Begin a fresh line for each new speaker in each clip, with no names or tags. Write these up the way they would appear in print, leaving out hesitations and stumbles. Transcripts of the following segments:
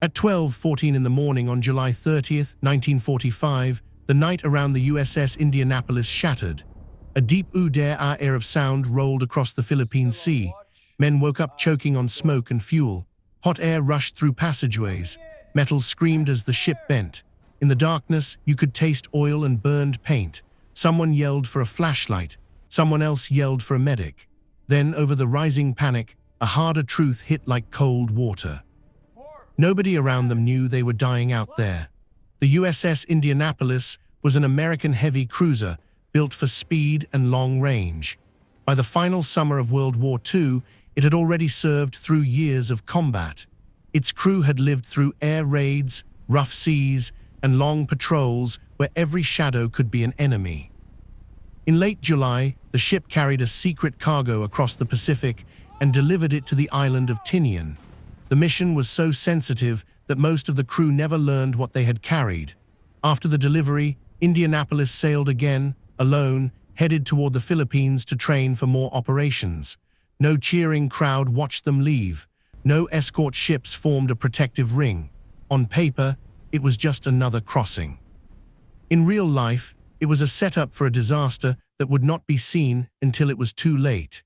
At 12:14 in the morning on July 30th, 1945, the night around the USS Indianapolis shattered. A deep air of sound rolled across the Philippine Sea. Men woke up choking on smoke and fuel. Hot air rushed through passageways. Metal screamed as the ship bent. In the darkness, you could taste oil and burned paint. Someone yelled for a flashlight. Someone else yelled for a medic. Then, over the rising panic, a harder truth hit like cold water. Nobody around them knew they were dying out there. The USS Indianapolis was an American heavy cruiser built for speed and long range. By the final summer of World War II, it had already served through years of combat. Its crew had lived through air raids, rough seas, and long patrols where every shadow could be an enemy. In late July, the ship carried a secret cargo across the Pacific and delivered it to the island of Tinian. The mission was so sensitive that most of the crew never learned what they had carried. After the delivery, Indianapolis sailed again, alone, headed toward the Philippines to train for more operations. No cheering crowd watched them leave. No escort ships formed a protective ring. On paper, it was just another crossing. In real life, it was a setup for a disaster that would not be seen until it was too late.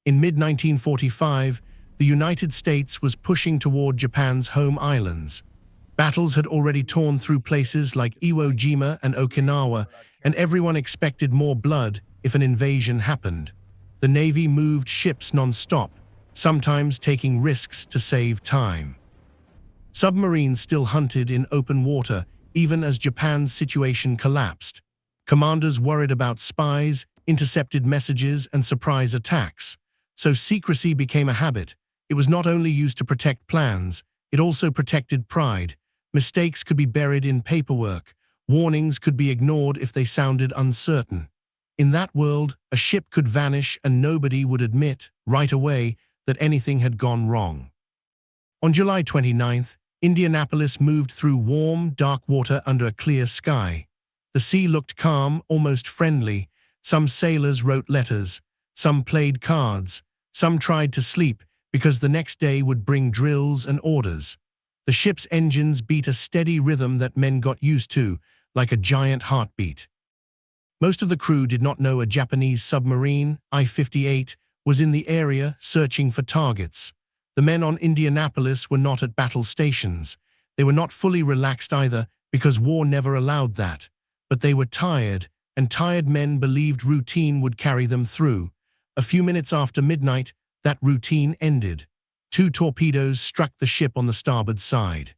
In mid-1945, the United States was pushing toward Japan's home islands. Battles had already torn through places like Iwo Jima and Okinawa, and everyone expected more blood if an invasion happened. The Navy moved ships non-stop, sometimes taking risks to save time. Submarines still hunted in open water, even as Japan's situation collapsed. Commanders worried about spies, intercepted messages, and surprise attacks. So secrecy became a habit. It was not only used to protect plans, it also protected pride. Mistakes could be buried in paperwork. Warnings could be ignored if they sounded uncertain. In that world, a ship could vanish and nobody would admit, right away, that anything had gone wrong. On July 29th, Indianapolis moved through warm, dark water under a clear sky. The sea looked calm, almost friendly. Some sailors wrote letters. Some played cards. Some tried to sleep, because the next day would bring drills and orders. The ship's engines beat a steady rhythm that men got used to, like a giant heartbeat. Most of the crew did not know a Japanese submarine, I-58, was in the area searching for targets. The men on Indianapolis were not at battle stations. They were not fully relaxed either, because war never allowed that. But they were tired, and tired men believed routine would carry them through. A few minutes after midnight, that routine ended. 2 torpedoes struck the ship on the starboard side.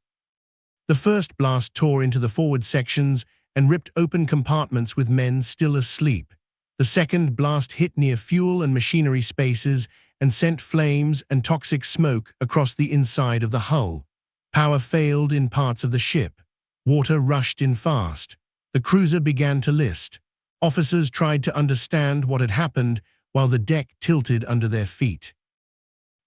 The first blast tore into the forward sections and ripped open compartments with men still asleep. The second blast hit near fuel and machinery spaces and sent flames and toxic smoke across the inside of the hull. Power failed in parts of the ship. Water rushed in fast. The cruiser began to list. Officers tried to understand what had happened while the deck tilted under their feet.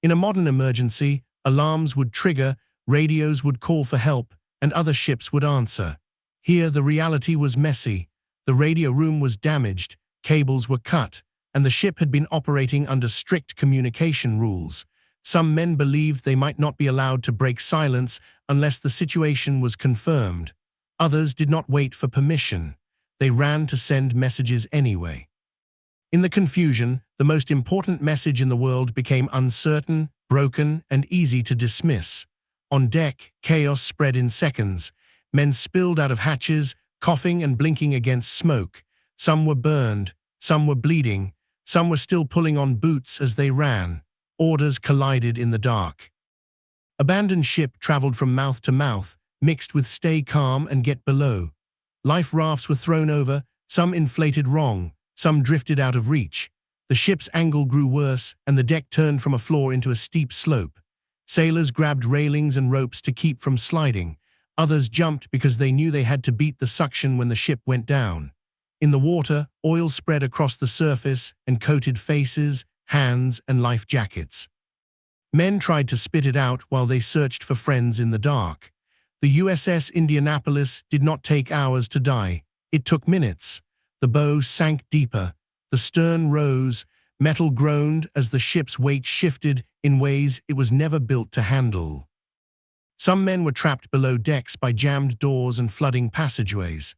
In a modern emergency, alarms would trigger, radios would call for help, and other ships would answer. Here, the reality was messy. The radio room was damaged, cables were cut, and the ship had been operating under strict communication rules. Some men believed they might not be allowed to break silence unless the situation was confirmed. Others did not wait for permission. They ran to send messages anyway. In the confusion, the most important message in the world became uncertain, broken, and easy to dismiss. On deck, chaos spread in seconds. Men spilled out of hatches, coughing and blinking against smoke. Some were burned, some were bleeding, some were still pulling on boots as they ran. Orders collided in the dark. Abandoned ship traveled from mouth to mouth, mixed with stay calm and get below. Life rafts were thrown over, some inflated wrong, some drifted out of reach. The ship's angle grew worse, and the deck turned from a floor into a steep slope. Sailors grabbed railings and ropes to keep from sliding. Others jumped because they knew they had to beat the suction when the ship went down. In the water, oil spread across the surface and coated faces, hands, and life jackets. Men tried to spit it out while they searched for friends in the dark. The USS Indianapolis did not take hours to die. It took minutes. The bow sank deeper. The stern rose. Metal groaned as the ship's weight shifted in ways it was never built to handle. Some men were trapped below decks by jammed doors and flooding passageways.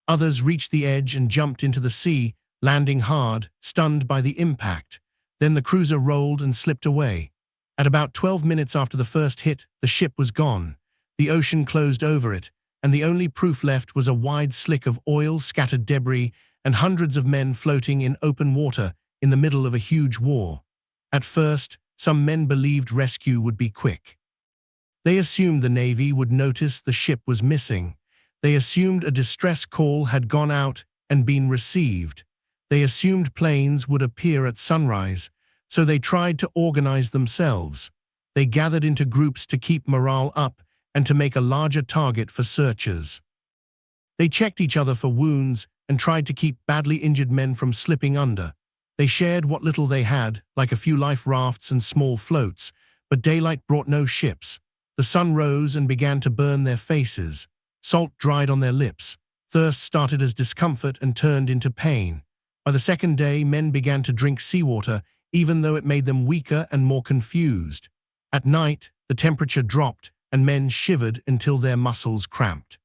Others reached the edge and jumped into the sea, landing hard, stunned by the impact. Then the cruiser rolled and slipped away. At about 12 minutes after the first hit, the ship was gone. The ocean closed over it, and the only proof left was a wide slick of oil, scattered debris, and hundreds of men floating in open water in the middle of a huge war. At first, some men believed rescue would be quick. They assumed the Navy would notice the ship was missing. They assumed a distress call had gone out and been received. They assumed planes would appear at sunrise, so they tried to organize themselves. They gathered into groups to keep morale up and to make a larger target for searchers. They checked each other for wounds and tried to keep badly injured men from slipping under. They shared what little they had, like a few life rafts and small floats, but daylight brought no ships. The sun rose and began to burn their faces. Salt dried on their lips. Thirst started as discomfort and turned into pain. By the second day, men began to drink seawater, even though it made them weaker and more confused. At night, the temperature dropped, and men shivered until their muscles cramped.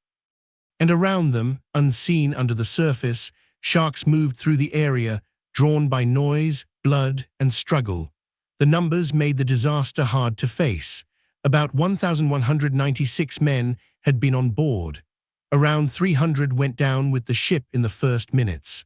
And around them, unseen under the surface, sharks moved through the area, drawn by noise, blood, and struggle. The numbers made the disaster hard to face. About 1,196 men had been on board. Around 300 went down with the ship in the first minutes.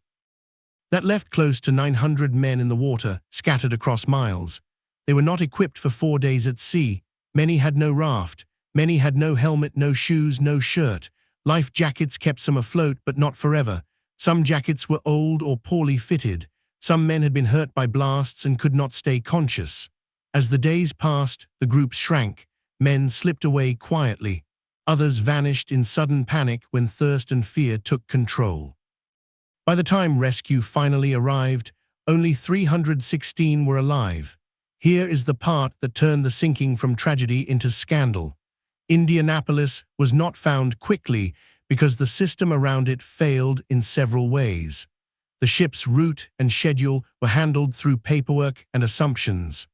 That left close to 900 men in the water, scattered across miles. They were not equipped for 4 days at sea. Many had no raft. Many had no helmet, no shoes, no shirt. Life jackets kept some afloat, but not forever. Some jackets were old or poorly fitted. Some men had been hurt by blasts and could not stay conscious. As the days passed, the groups shrank. Men slipped away quietly. Others vanished in sudden panic when thirst and fear took control. By the time rescue finally arrived, only 316 were alive. Here is the part that turned the sinking from tragedy into scandal. Indianapolis was not found quickly because the system around it failed in several ways. The ship's route and schedule were handled through paperwork and assumptions.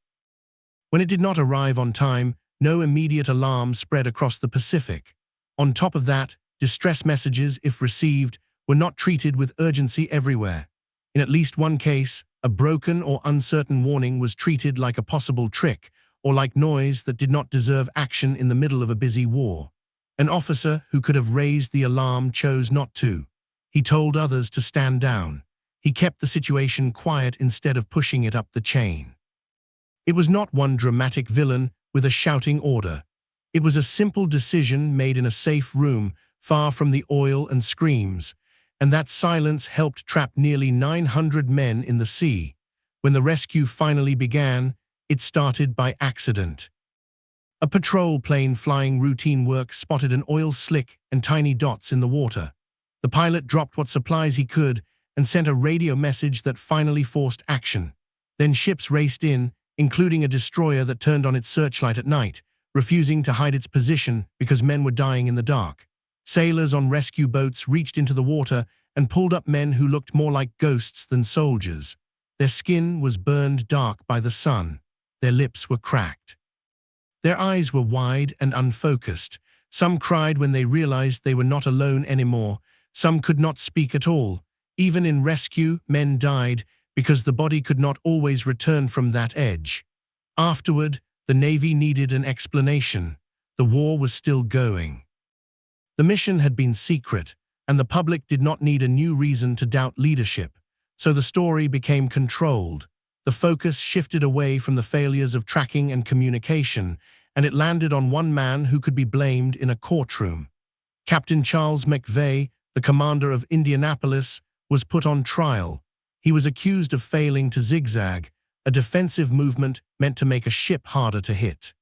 When it did not arrive on time, no immediate alarm spread across the Pacific. On top of that, distress messages, if received, were not treated with urgency everywhere. In at least one case, a broken or uncertain warning was treated like a possible trick or like noise that did not deserve action in the middle of a busy war. An officer who could have raised the alarm chose not to. He told others to stand down. He kept the situation quiet instead of pushing it up the chain. It was not one dramatic villain with a shouting order. It was a simple decision made in a safe room, far from the oil and screams, and that silence helped trap nearly 900 men in the sea. When the rescue finally began, it started by accident. A patrol plane flying routine work spotted an oil slick and tiny dots in the water. The pilot dropped what supplies he could and sent a radio message that finally forced action. Then ships raced in, including a destroyer that turned on its searchlight at night, refusing to hide its position because men were dying in the dark. Sailors on rescue boats reached into the water and pulled up men who looked more like ghosts than soldiers. Their skin was burned dark by the sun. Their lips were cracked. Their eyes were wide and unfocused. Some cried when they realized they were not alone anymore. Some could not speak at all. Even in rescue, men died because the body could not always return from that edge. Afterward, the Navy needed an explanation. The war was still going. The mission had been secret, and the public did not need a new reason to doubt leadership. So the story became controlled. The focus shifted away from the failures of tracking and communication, and it landed on one man who could be blamed in a courtroom. Captain Charles McVeigh, the commander of Indianapolis, was put on trial. He was accused of failing to zigzag, a defensive movement meant to make a ship harder to hit.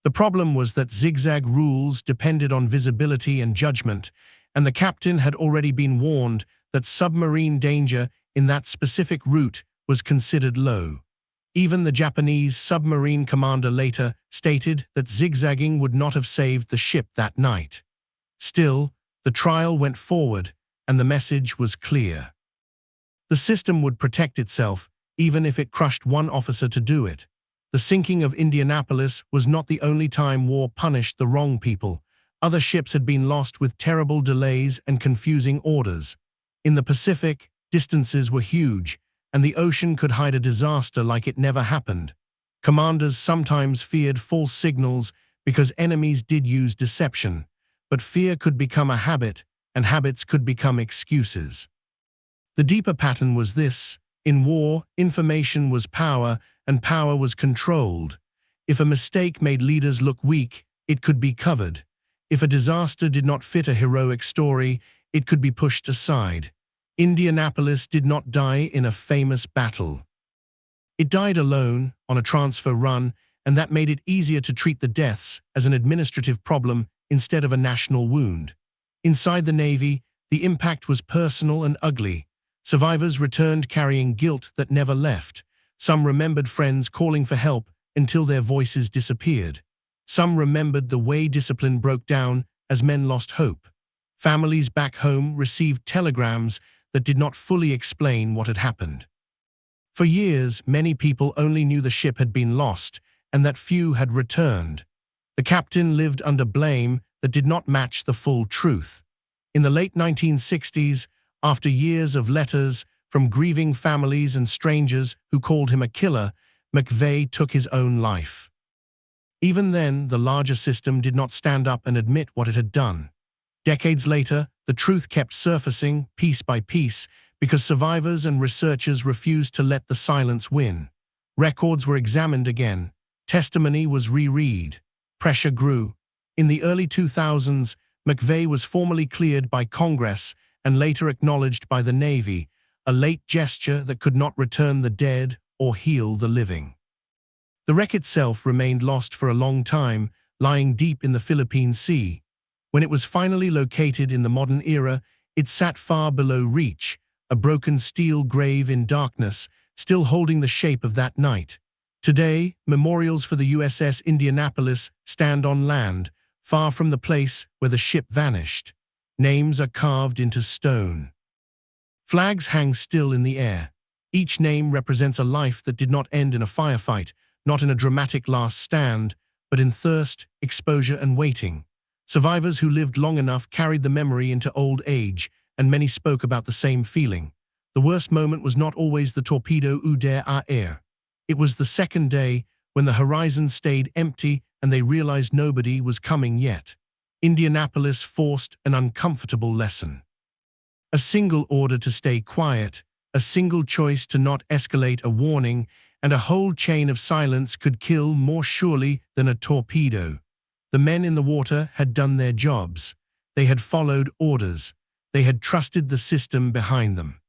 The problem was that zigzag rules depended on visibility and judgment, and the captain had already been warned that submarine danger in that specific route was considered low. Even the Japanese submarine commander later stated that zigzagging would not have saved the ship that night. Still, the trial went forward, and the message was clear. The system would protect itself, even if it crushed one officer to do it. The The sinking of Indianapolis was not the only time war punished the wrong people. Other ships had been lost with terrible delays and confusing orders. In the Pacific, distances were huge, and the ocean could hide a disaster like it never happened. Commanders sometimes feared false signals because enemies did use deception, but fear could become a habit, and habits could become excuses. The deeper pattern was this: in war, information was power, and power was controlled. If a mistake made leaders look weak, it could be covered. If a disaster did not fit a heroic story, it could be pushed aside. Indianapolis did not die in a famous battle. It died alone, on a transfer run, and that made it easier to treat the deaths as an administrative problem instead of a national wound. Inside the Navy, the impact was personal and ugly. Survivors returned carrying guilt that never left. Some remembered friends calling for help until their voices disappeared. Some remembered the way discipline broke down as men lost hope. Families back home received telegrams that did not fully explain what had happened. For years, many people only knew the ship had been lost and that few had returned. The captain lived under blame that did not match the full truth. In the late 1960s, after years of letters from grieving families and strangers who called him a killer, McVeigh took his own life. Even then, the larger system did not stand up and admit what it had done. Decades later, the truth kept surfacing, piece by piece, because survivors and researchers refused to let the silence win. Records were examined again. Testimony was reread. Pressure grew. In the early 2000s, McVeigh was formally cleared by Congress and later acknowledged by the Navy, a late gesture that could not return the dead or heal the living. The wreck itself remained lost for a long time, lying deep in the Philippine Sea. When it was finally located in the modern era, it sat far below reach, a broken steel grave in darkness, still holding the shape of that night. Today, memorials for the USS Indianapolis stand on land, far from the place where the ship vanished. Names are carved into stone. Flags hang still in the air. Each name represents a life that did not end in a firefight, not in a dramatic last stand, but in thirst, exposure, and waiting. Survivors who lived long enough carried the memory into old age, and many spoke about the same feeling. The worst moment was not always the torpedo WWII. It was the second day, when the horizon stayed empty and they realized nobody was coming yet. Indianapolis forced an uncomfortable lesson. A single order to stay quiet, a single choice to not escalate a warning, and a whole chain of silence could kill more surely than a torpedo. The men in the water had done their jobs. They had followed orders. They had trusted the system behind them.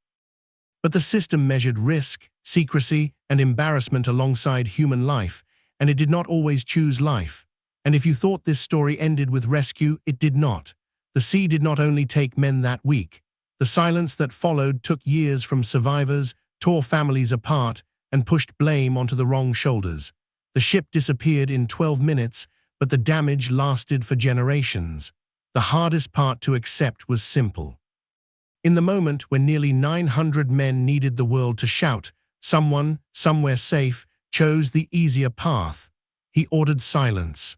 But the system measured risk, secrecy, and embarrassment alongside human life, and it did not always choose life. And if you thought this story ended with rescue, it did not. The sea did not only take men that week. The silence that followed took years from survivors, tore families apart, and pushed blame onto the wrong shoulders. The ship disappeared in 12 minutes, but the damage lasted for generations. The hardest part to accept was simple. In the moment when nearly 900 men needed the world to shout, someone, somewhere safe, chose the easier path. He ordered silence.